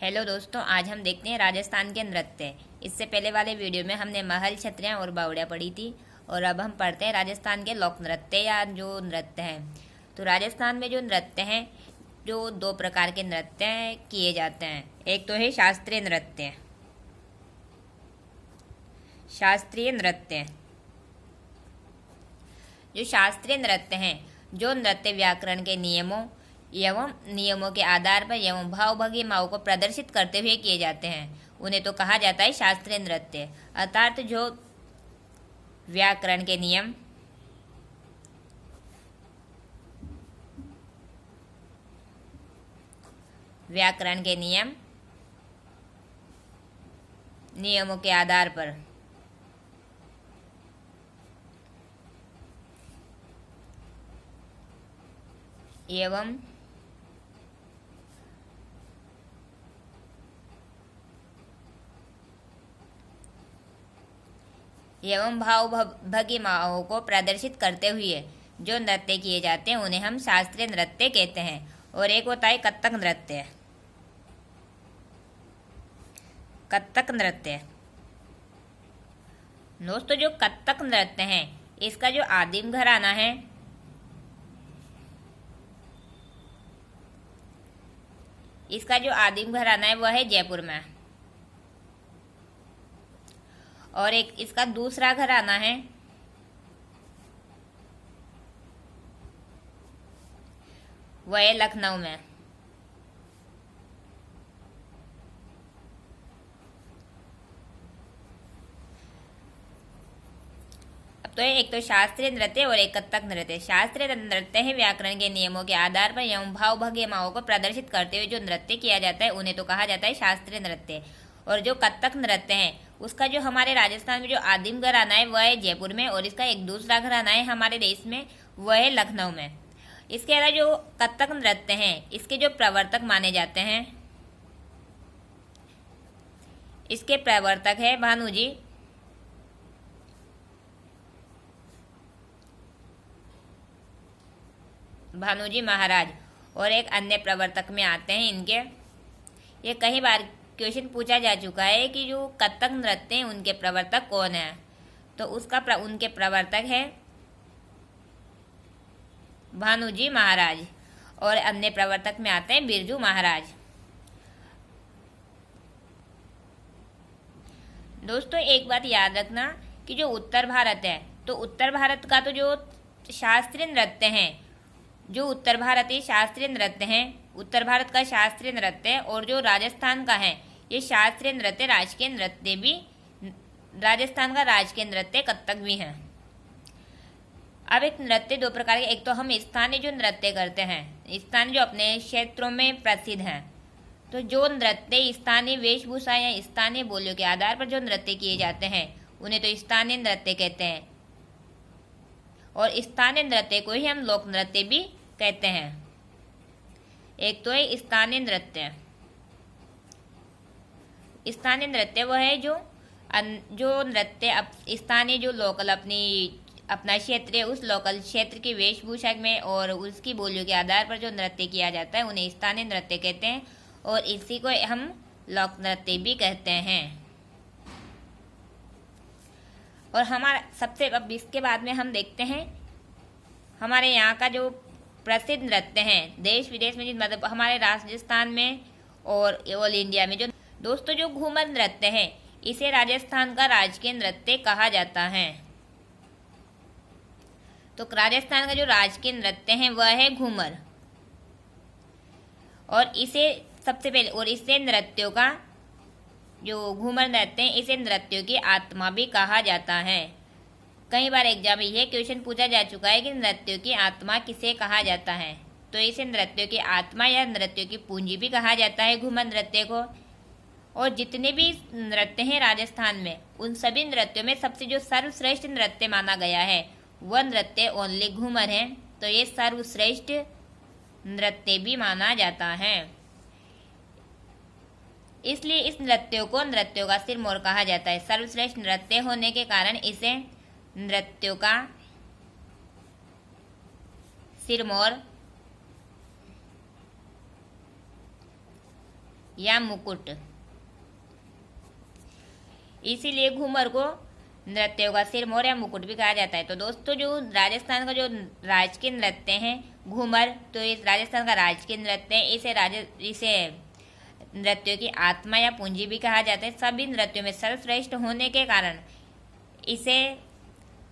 Hello दोस्तों, आज हम देखते हैं राजस्थान के नृत्य। इससे पहले वाले वीडियो में हमने महल, छत्रियाँ और बावड़ियाँ पढ़ी थी और अब हम पढ़ते हैं राजस्थान के लोक नृत्य या जो नृत्य हैं। तो राजस्थान में जो नृत्य हैं, जो दो प्रकार के नृत्य किए जाते हैं। एक तो है शास्त्रीय नृत्य। शास्त्रीय नृत्य जो शास्त्रीय नृत्य हैं, जो नृत्य व्याकरण के नियमों के आधार पर एवं भाव भंगिमाओं को प्रदर्शित करते हुए किए जाते हैं, उन्हें तो कहा जाता है शास्त्रीय नृत्य। अर्थात जो व्याकरण के नियम नियमों के आधार पर एवं भाव भंगिमाओं को प्रदर्शित करते हुए जो नृत्य किए जाते हैं उन्हें हम शास्त्रीय नृत्य कहते हैं। और एक होता है कथक नृत्य। कथक नृत्य दोस्तों, जो कथक नृत्य है, इसका जो आदिम घराना है वह है जयपुर में। और एक इसका दूसरा घराना है वह है लखनऊ में। अब तो एक तो शास्त्रीय नृत्य और एक कथक नृत्य। शास्त्रीय नृत्य है व्याकरण के नियमों के आधार पर एवं भाव भंगिमाओं को प्रदर्शित करते हुए जो नृत्य किया जाता है उन्हें तो कहा जाता है शास्त्रीय नृत्य। और जो कथक नृत्य है, उसका जो हमारे राजस्थान में जो आदिम घराना है वह है जयपुर में, और इसका एक दूसरा घराना है हमारे देश में, वह है लखनऊ में। इसके अलावा जो कथक नृत्य हैं, इसके जो प्रवर्तक माने जाते हैं, इसके प्रवर्तक है भानुजी महाराज। और एक अन्य प्रवर्तक में आते हैं इनके, ये कई बार क्वेश्चन पूछा जा चुका है कि जो कथक नृत्य हैं उनके प्रवर्तक कौन है। तो उनके प्रवर्तक है भानुजी महाराज। और अन्य प्रवर्तक में आते हैं बिरजू महाराज। दोस्तों, एक बात याद रखना कि जो उत्तर भारत है, तो उत्तर भारत का तो जो शास्त्रीय नृत्य हैं, जो उत्तर भारतीय शास्त्रीय नृत्य हैं, उत्तर भारत का शास्त्रीय नृत्य, और जो राजस्थान का है ये शास्त्रीय नृत्य, राजकीय नृत्य भी, राजस्थान का राजकीय नृत्य कथक भी है। अब एक नृत्य दो प्रकार के, एक तो हम स्थानीय जो नृत्य करते हैं, स्थानीय जो अपने क्षेत्रों में प्रसिद्ध हैं। तो जो नृत्य स्थानीय वेशभूषा या स्थानीय बोलियों के आधार पर जो नृत्य किए जाते हैं उन्हें तो स्थानीय नृत्य कहते हैं। और स्थानीय नृत्य को ही हम लोक नृत्य भी कहते हैं। एक तो है स्थानीय नृत्य। स्थानीय नृत्य वह है जो नृत्य स्थानीय जो लोकल अपना क्षेत्र है, उस लोकल क्षेत्र की वेशभूषा में और उसकी बोलियों के आधार पर जो नृत्य किया जाता है उन्हें स्थानीय नृत्य कहते हैं। और इसी को हम लोक नृत्य भी कहते हैं। और हमारा सबसे, अब इसके बाद में हम देखते हैं हमारे यहाँ का जो प्रसिद्ध नृत्य हैं देश विदेश में, मतलब हमारे राजस्थान में और ऑल इंडिया में। जो दोस्तों, जो घूमर नृत्य है, इसे राजस्थान का राजकीय नृत्य कहा जाता है। तो राजस्थान का जो राजकीय नृत्य है वह है घूमर। और इसे सबसे पहले, और इसे नृत्यों का जो घूमर नृत्य है, इसे नृत्यों की आत्मा भी कहा जाता है। कई बार एग्जाम में यह क्वेश्चन पूछा जा चुका है कि नृत्यों की आत्मा किसे कहा जाता है। तो इसे नृत्यों की आत्मा या नृत्यों की पूंजी भी कहा जाता है घूमर नृत्य को। और जितने भी नृत्य हैं राजस्थान में, उन सभी नृत्यों में सबसे जो सर्वश्रेष्ठ नृत्य माना गया है वह नृत्य ओनली घूमर है। तो ये सर्वश्रेष्ठ नृत्य भी माना जाता है। इसलिए इस नृत्यों को नृत्यों का सिरमौर कहा जाता है। सर्वश्रेष्ठ नृत्य होने के कारण इसे नृत्यों का सिरमौर या मुकुट। इसीलिए घूमर को नृत्यों का सिरमौर या मुकुट भी कहा जाता है। तो दोस्तों जो राजस्थान का जो राजकीय नृत्य है घूमर, तो इस राजस्थान का राजकीय नृत्य है। इसे नृत्यों की आत्मा या पूंजी भी कहा जाता है। सभी नृत्यों में सर्वश्रेष्ठ होने के कारण इसे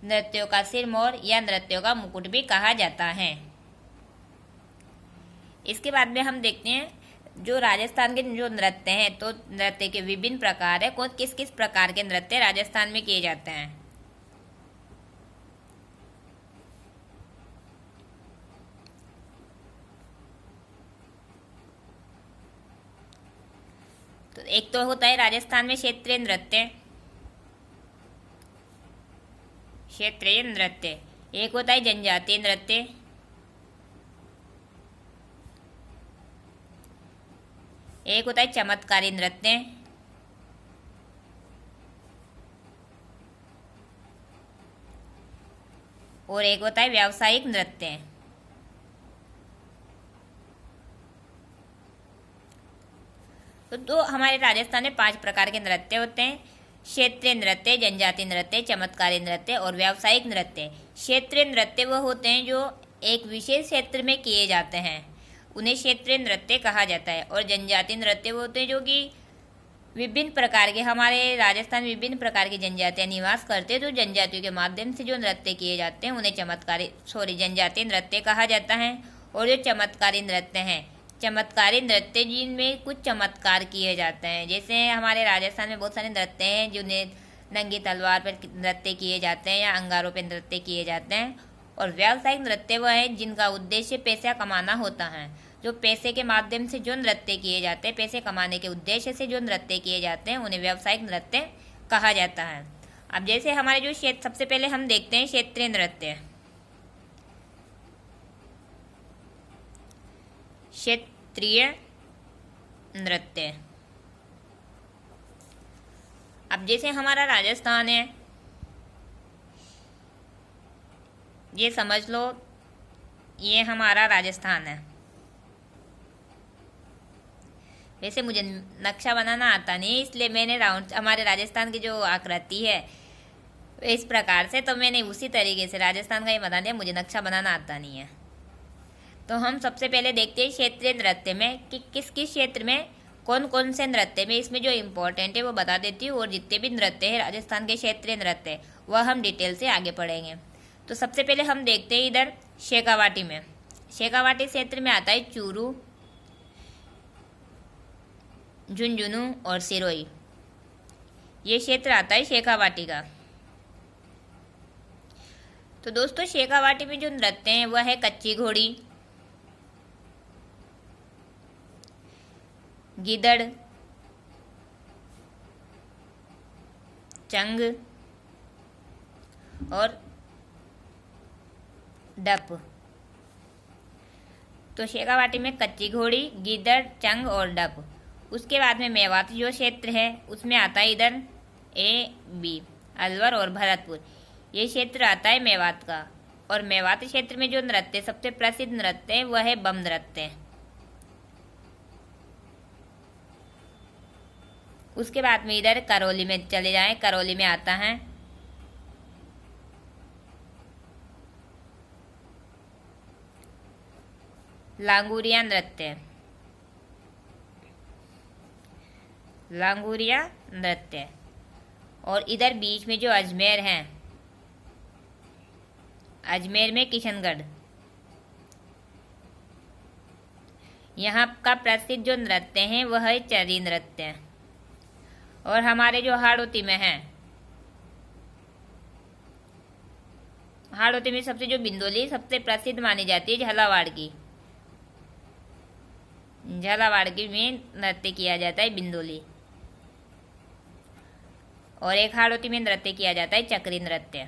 नृत्यों का सिरमौर या नृत्यों का मुकुट भी कहा जाता है। इसके बाद में हम देखते हैं जो राजस्थान के जो नृत्य हैं, तो नृत्य के विभिन्न प्रकार है। किस किस प्रकार के नृत्य राजस्थान में किए जाते हैं। तो एक तो होता है राजस्थान में क्षेत्रीय नृत्य। क्षेत्रीय नृत्य एक होता है जनजातीय नृत्य। एक होता है चमत्कारी नृत्य। और एक होता है व्यावसायिक नृत्य। तो हमारे राजस्थान में 5 प्रकार के नृत्य होते हैं। क्षेत्रीय नृत्य, जनजातीय नृत्य, चमत्कारी नृत्य और व्यावसायिक नृत्य। क्षेत्रीय नृत्य वह होते हैं जो एक विशेष क्षेत्र में किए जाते हैं, उन्हें क्षेत्रीय नृत्य कहा जाता है। और जनजातीय नृत्य वो होते हैं जो कि विभिन्न प्रकार के, हमारे राजस्थान में विभिन्न प्रकार की जनजातियाँ निवास करते हैं, तो जनजातियों के माध्यम से जो नृत्य किए जाते हैं उन्हें जनजातीय नृत्य कहा जाता है। और जो चमत्कारी नृत्य हैं, चमत्कारी नृत्य जिनमें कुछ चमत्कार किए जाते हैं। जैसे हमारे राजस्थान में बहुत सारे नृत्य हैं जिन्हें नंगी तलवार पर नृत्य किए जाते हैं या अंगारों पर नृत्य किए जाते हैं। और व्यावसायिक नृत्य वह है जिनका उद्देश्य पैसा कमाना होता है। जो पैसे के माध्यम से जो नृत्य किए जाते हैं, पैसे कमाने के उद्देश्य से जो नृत्य किए जाते हैं, उन्हें व्यावसायिक नृत्य कहा जाता है। अब जैसे हमारे जो सबसे पहले हम देखते हैं क्षेत्रीय नृत्य। क्षेत्रीय नृत्य, अब जैसे हमारा राजस्थान है, ये समझ लो ये हमारा राजस्थान है। वैसे मुझे नक्शा बनाना आता नहीं, इसलिए मैंने हमारे राजस्थान की जो आकृति है इस प्रकार से, तो मैंने उसी तरीके से राजस्थान का ही बना दिया। मुझे नक्शा बनाना आता नहीं है। तो हम सबसे पहले देखते हैं क्षेत्रीय नृत्य में कि किस किस क्षेत्र में कौन कौन से नृत्य में, इसमें जो इम्पोर्टेंट है वो बता देती हूँ। और जितने भी नृत्य है राजस्थान के क्षेत्रीय नृत्य वह हम डिटेल से आगे पढ़ेंगे। तो सबसे पहले हम देखते हैं इधर शेखावाटी में। शेखावाटी क्षेत्र में आता है चूरू, झुंझुनू और सिरोही। ये क्षेत्र आता है शेखावाटी का। तो दोस्तों शेखावाटी में जो नृत्य हैं वह है कच्ची घोड़ी, गिदड़, चंग और डप। तो शेखावाटी में कच्ची घोड़ी, गिदड़, चंग और डप। उसके बाद में मेवात जो क्षेत्र है उसमें आता है इधर बी अलवर और भरतपुर। ये क्षेत्र आता है मेवात का। और मेवात क्षेत्र में जो नृत्य सबसे प्रसिद्ध नृत्य है वह है बम नृत्य। उसके बाद में इधर करौली में चले जाएं। करौली में आता है लांगुरिया नृत्य। लांगुरिया नृत्य। और इधर बीच में जो अजमेर है, अजमेर में किशनगढ़। यहाँ का प्रसिद्ध जो नृत्य है वह है चरी नृत्य। और हमारे जो हाड़ौती में है, हाड़ौती में सबसे जो बिंदोली सबसे प्रसिद्ध मानी जाती है झालावाड़ की। झालावाड़ की में नृत्य किया जाता है बिंदोली। और एक हाड़ौती में नृत्य किया जाता है चक्री नृत्य।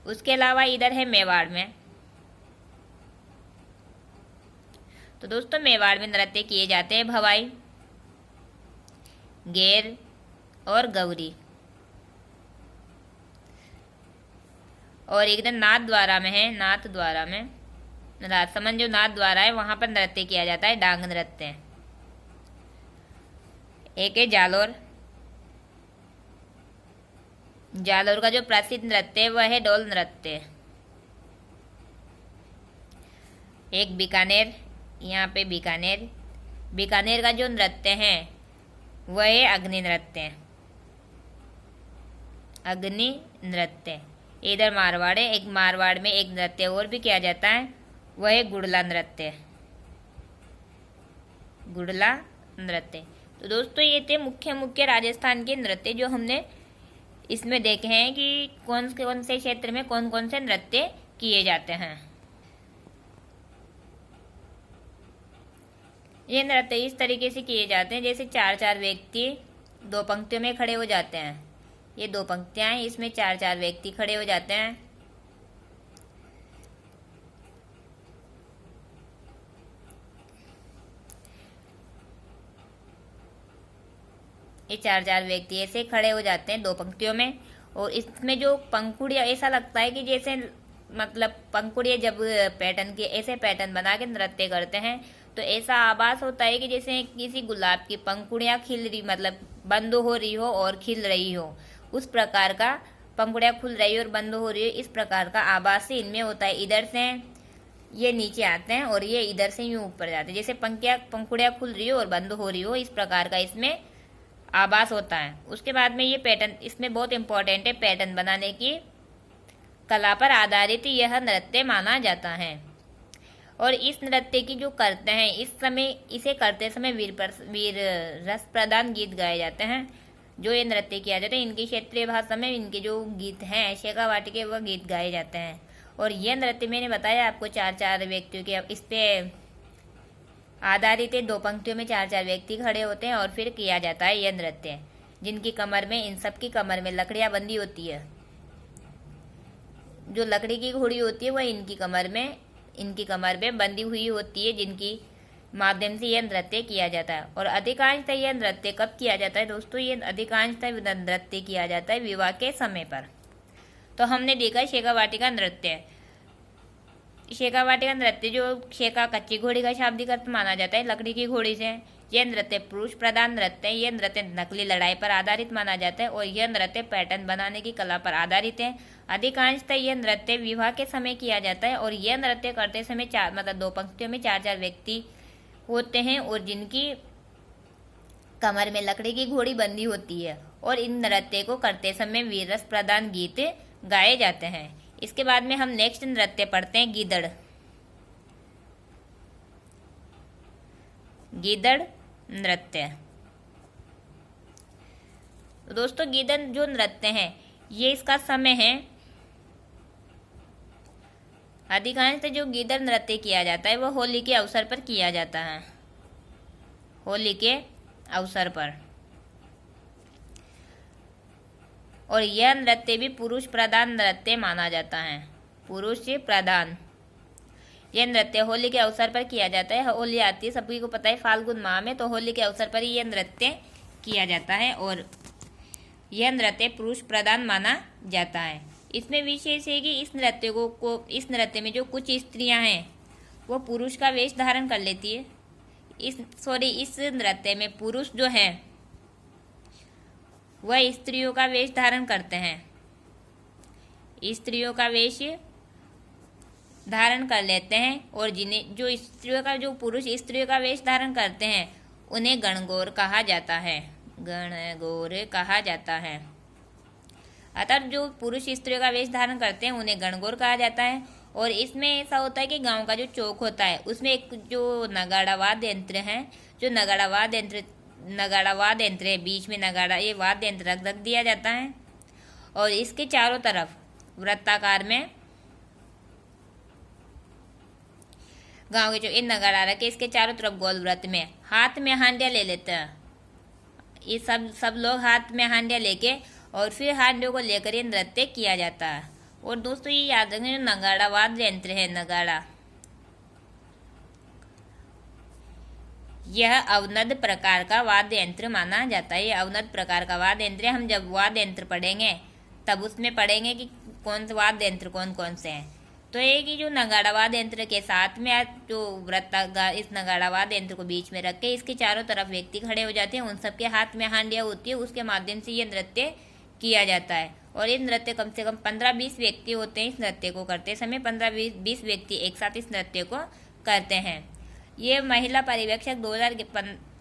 उसके अलावा इधर है मेवाड़ में। तो दोस्तों मेवाड़ में नृत्य किए जाते हैं भवाई, गेर और गौरी। और इधर नाथ द्वारा में है, नाथ द्वारा में राजसमंद जो नाथ द्वारा है वहां पर नृत्य किया जाता है, डांग नृत्य। एक है जालोर। जालोर का जो प्रसिद्ध नृत्य है वह है डोल नृत्य। एक बीकानेर, यहाँ पे बीकानेर, बीकानेर का जो नृत्य है वह है अग्नि नृत्य, अग्नि नृत्य। इधर मारवाड़ है, एक मारवाड़ में एक नृत्य और भी किया जाता है, वह है गुड़ला नृत्य, गुड़ला नृत्य। तो दोस्तों ये थे मुख्य मुख्य राजस्थान के नृत्य जो हमने इसमें देखे हैं कि कौन से क्षेत्र में कौन कौन से नृत्य किए जाते हैं। ये नृत्य इस तरीके से किए जाते हैं जैसे चार चार व्यक्ति दो पंक्तियों में खड़े हो जाते हैं। ये दो पंक्तियां हैं, इसमें चार चार व्यक्ति खड़े हो जाते हैं। ये चार चार व्यक्ति ऐसे खड़े हो जाते हैं दो पंक्तियों में। और इसमें जो पंखुड़ियाँ, ऐसा लगता है कि जैसे मतलब पंखुड़ियाँ जब पैटर्न के ऐसे पैटर्न बना के नृत्य करते हैं तो ऐसा आभास होता है कि जैसे किसी गुलाब की पंखुड़ियाँ खिल रही, मतलब बंद हो रही हो और खिल रही हो, उस प्रकार का पंखुड़ियाँ खुल रही हो और बंद हो रही हो, इस प्रकार का आभास से इनमें होता है। इधर से ये नीचे आते हैं और ये इधर से यूँ ऊपर जाते हैं, जैसे पंखुड़ियाँ खुल रही हो और बंद हो रही हो, इस प्रकार का इसमें आभास होता है। उसके बाद में ये पैटर्न इसमें बहुत इंपॉर्टेंट है, पैटर्न बनाने की कला पर आधारित यह नृत्य माना जाता है। और इस नृत्य की जो करते हैं इसे करते समय वीर रस प्रधान गीत गाए जाते हैं। जो ये नृत्य किया जाता है इनकी क्षेत्रीय भाषा में इनके जो गीत हैं शेखावाटी के, वह गीत गाए जाते हैं। और यह नृत्य मैंने बताया आपको चार चार व्यक्तियों के इस पे आधारित है, दो पंक्तियों में चार चार व्यक्ति खड़े होते हैं और फिर किया जाता है यह नृत्य, जिनकी कमर में, इन सब की कमर में लकड़ियाँ बंधी होती है। जो लकड़ी की घोड़ी होती है वह इनकी कमर में बंधी हुई होती है, जिनकी माध्यम से यह नृत्य किया जाता है। और अधिकांशतः यह नृत्य कब किया जाता है दोस्तों? ये अधिकांशतः नृत्य किया जाता है विवाह के समय पर। तो हमने देखा शेखावाटी का नृत्य। शेखावाटी का नृत्य जो शेखा कच्ची घोड़ी का शाब्दिक अर्थ माना जाता है, लकड़ी की घोड़ी से। यह नृत्य पुरुष प्रधान नृत्य है। यह नृत्य नकली लड़ाई पर आधारित माना जाता है और यह नृत्य पैटर्न बनाने की कला पर आधारित है। अधिकांशतः यह नृत्य विवाह के समय किया जाता है और यह नृत्य करते समय मतलब दो पंक्तियों में चार चार व्यक्ति होते हैं और जिनकी कमर में लकड़ी की घोड़ी बंधी होती है। और इन नृत्य को करते समय वीररस प्रधान गीत गाए जाते हैं। इसके बाद में हम नेक्स्ट नृत्य पढ़ते हैं गीदड़। गीदड़ नृत्य। तो दोस्तों गीदड़ जो नृत्य है ये इसका समय है, अधिकांशतः जो गीदड़ नृत्य किया जाता है वह होली के अवसर पर किया जाता है, होली के अवसर पर। और यह नृत्य भी पुरुष प्रधान नृत्य माना जाता है, पुरुष प्रधान। यह नृत्य होली के अवसर पर किया जाता है। होली आती है, सभी को पता है, फाल्गुन माह में, तो होली के अवसर पर ही यह नृत्य किया जाता है और यह नृत्य पुरुष प्रधान माना जाता है। इसमें विशेष है कि इस नृत्य में जो कुछ स्त्रियां हैं वो पुरुष का वेश धारण कर लेती है। इस नृत्य में पुरुष जो है वह स्त्रियों का वेश धारण करते हैं, स्त्रियों का वेश धारण कर लेते हैं। और जो पुरुष स्त्रियों का वेश धारण करते हैं उन्हें गणगौर कहा जाता है, गणगौर कहा जाता है। अतः जो पुरुष स्त्रियों का वेश धारण करते हैं उन्हें गणगौर कहा जाता है। और इसमें ऐसा होता है कि गांव का जो चौक होता है उसमें एक जो नगाड़ा वाद्य यंत्र है, जो नगाड़ा वाद्य यंत्र है, बीच में नगाड़ा ये वाद्य यंत्र रख दिया जाता है और इसके चारों तरफ वृत्ताकार में गांव के जो इन नगाड़ा रखे इसके चारों तरफ गोल वृत्त में हाथ में हांडिया ले लेते हैं। ये सब लोग हाथ में हांडिया लेके और फिर हांडियों को लेकर ये नृत्य किया जाता है। और दोस्तों ये याद रखें जो नगाड़ा वाद्य यंत्र है, नगाड़ा, यह अवनद प्रकार का वाद्य यंत्र माना जाता है। यह अवनद प्रकार का वाद्य यंत्र है। हम जब वाद्य यंत्र पढ़ेंगे तब उसमें पढ़ेंगे कि कौन से वाद्य यंत्र कौन कौन से हैं। तो ये कि जो नगाड़ा वाद्य यंत्र के साथ में जो वृत्ताकार इस नगाड़ा वाद्य यंत्र को बीच में रख के इसके चारों तरफ व्यक्ति खड़े हो जाते हैं, उन सबके हाथ में हांडिया होती है, उसके माध्यम से ये नृत्य किया जाता है। और ये नृत्य कम से कम 15-20 व्यक्ति होते हैं। इस नृत्य को करते समय 15-20 व्यक्ति एक साथ इस नृत्य को करते हैं। ये महिला पर्यवेक्षक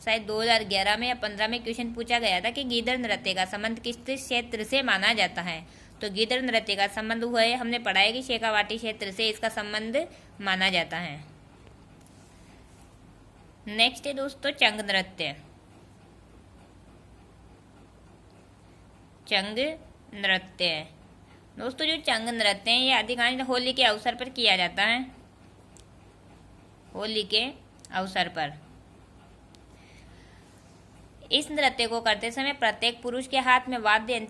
शायद 2011 में या 15 में क्वेश्चन पूछा गया था कि गीदड़ नृत्य का संबंध किस क्षेत्र से माना जाता है। तो गीदड़ नृत्य का संबंध हुआ है, हमने पढ़ा है कि शेखावाटी क्षेत्र से इसका संबंध माना जाता है। नेक्स्ट है दोस्तों चंग नृत्य। चंग नृत्य दोस्तों, जो चंग नृत्य है ये अधिकांश होली के अवसर पर किया जाता है। होली के अवसर पर इस नृत्य को करते समय प्रत्येक पुरुष के हाथ में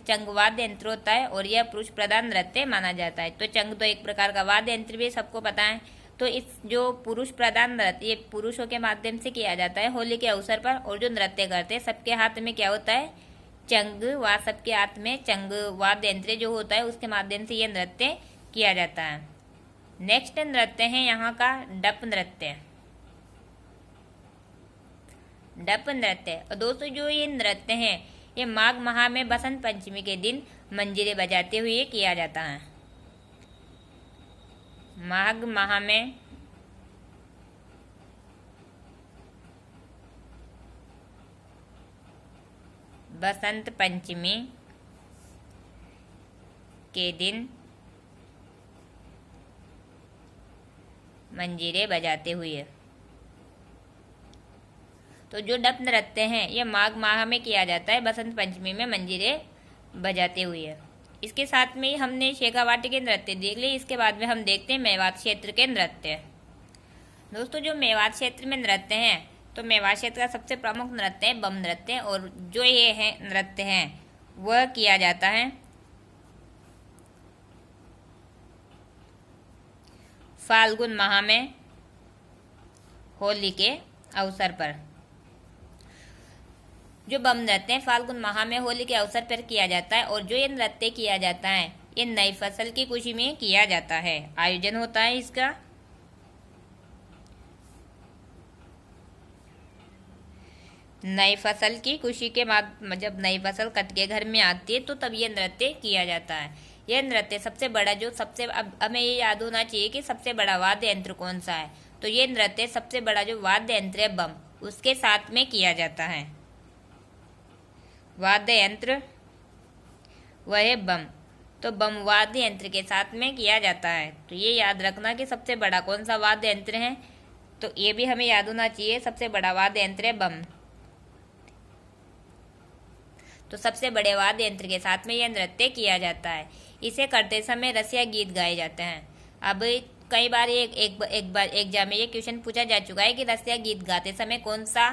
चंग वाद्य यंत्र होता है और यह पुरुष प्रधान नृत्य माना जाता है। तो चंग तो एक प्रकार का वाद्य यंत्र भी सबको पता है। तो इस जो पुरुष प्रधान नृत्य ये पुरुषों के माध्यम से किया जाता है होली के अवसर पर। और जो नृत्य करते हैं सबके हाथ में क्या होता है, चंग, व सबके हाथ में चंग वाद्य यंत्र जो होता है उसके माध्यम से यह नृत्य किया जाता है। नेक्स्ट नृत्य है यहाँ का डप नृत्य। डप नृत्य, और दोस्तों जो ये नृत्य है ये माघ माह में बसंत पंचमी के दिन मंजीरे बजाते हुए किया जाता है। माघ माह में बसंत पंचमी के दिन मंजीरे बजाते हुए। तो जो डप नृत्य है ये माघ माह में किया जाता है बसंत पंचमी में मंजीरे बजाते हुए। इसके साथ में ही हमने शेखावाटी के नृत्य देख लिए। इसके बाद में हम देखते हैं मेवात क्षेत्र के नृत्य। दोस्तों जो मेवात क्षेत्र में नृत्य हैं तो मेवात क्षेत्र का सबसे प्रमुख नृत्य है बम नृत्य। और जो ये है नृत्य हैं वह किया जाता है फाल्गुन माह में होली के अवसर पर। जो बम नृत्य है फाल्गुन माह में होली के अवसर पर किया जाता है। और जो ये नृत्य किया जाता है ये नई फसल की खुशी में किया जाता है, आयोजन होता है इसका। नई फसल की खुशी के बाद जब नई फसल कट के घर में आती है तो तब ये नृत्य किया जाता है। यह नृत्य सबसे बड़ा अब हमें ये याद होना चाहिए कि सबसे बड़ा वाद्य यंत्र कौन सा है। तो ये नृत्य सबसे बड़ा जो वाद्य यंत्र है बम, उसके साथ में किया जाता है। वाद्य यंत्र वह है बम, तो बम वाद्य यंत्र के साथ में किया जाता है। तो ये याद रखना कि सबसे बड़ा कौन सा वाद्य यंत्र है, तो ये भी हमें याद होना चाहिए। सबसे बड़ा वाद्य यंत्र है बम, तो सबसे बड़े वाद्य यंत्र के साथ में यह नृत्य किया जाता है। इसे करते समय रसिया गीत गाए जाते हैं। अब कई बार एक बार एग्जाम में ये क्वेश्चन पूछा जा चुका है कि रसिया गीत गाते समय कौन सा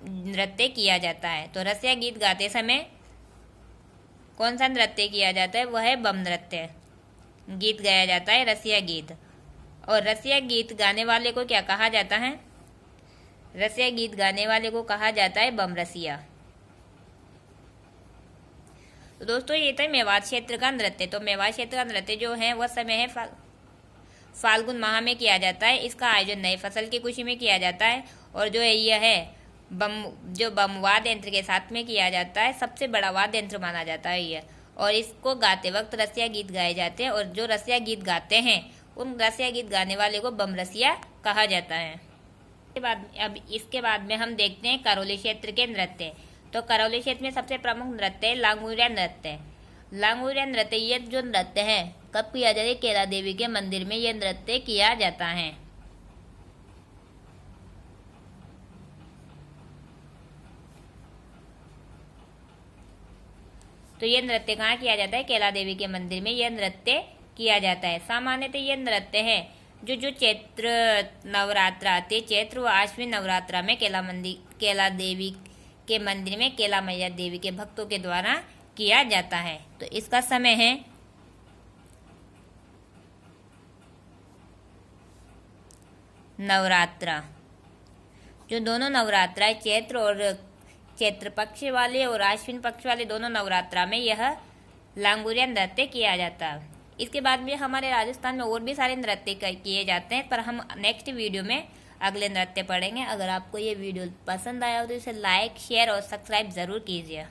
नृत्य किया जाता है। तो रसिया गीत गाते समय कौन सा नृत्य किया जाता है, वह है बम नृत्य। गीत गाया जाता है रसिया गीत। और रसिया गीत गाने वाले को क्या कहा जाता है, रसिया गीत गाने वाले को कहा जाता है बम रसिया। तो दोस्तों ये था मेवात क्षेत्र का नृत्य। तो मेवात क्षेत्र का नृत्य जो है वह समय है फाल्गुन माह में किया जाता है। इसका आयोजन नई फसल की खुशी में किया जाता है। और जो है यह है बम वाद्य यंत्र के साथ में किया जाता है। सबसे बड़ा वाद्य यंत्र माना जाता है यह। और इसको गाते वक्त रसिया गीत गाए जाते हैं। और जो रसिया गीत गाते हैं उन रसिया गीत गाने वाले को बम रसिया कहा जाता है। इसके बाद में हम देखते हैं करौली क्षेत्र के नृत्य। तो करौली क्षेत्र में सबसे प्रमुख नृत्य है लांगुरिया नृत्य। लांगुरिया नृत्य ये जो नृत्य है कब किया जाता है, केला देवी के मंदिर में यह नृत्य किया जाता है। तो यह नृत्य कहाँ किया जाता है, केला देवी के मंदिर में यह नृत्य किया जाता है। सामान्यतः यह नृत्य है जो चैत्र नवरात्र आते, चैत्र व आश्विन नवरात्रा में केला देवी के मंदिर में केला मैया देवी के भक्तों के द्वारा किया जाता है। तो इसका समय है नवरात्रा। जो दोनों नवरात्रा है चैत्र पक्ष वाले और आश्विन पक्ष वाले दोनों नवरात्रा में यह लांगुरिया नृत्य किया जाता है। इसके बाद में हमारे राजस्थान में और भी सारे नृत्य किए जाते हैं, पर हम नेक्स्ट वीडियो में अगले नृत्य पढ़ेंगे। अगर आपको ये वीडियो पसंद आया हो तो इसे लाइक, शेयर और सब्सक्राइब ज़रूर कीजिए।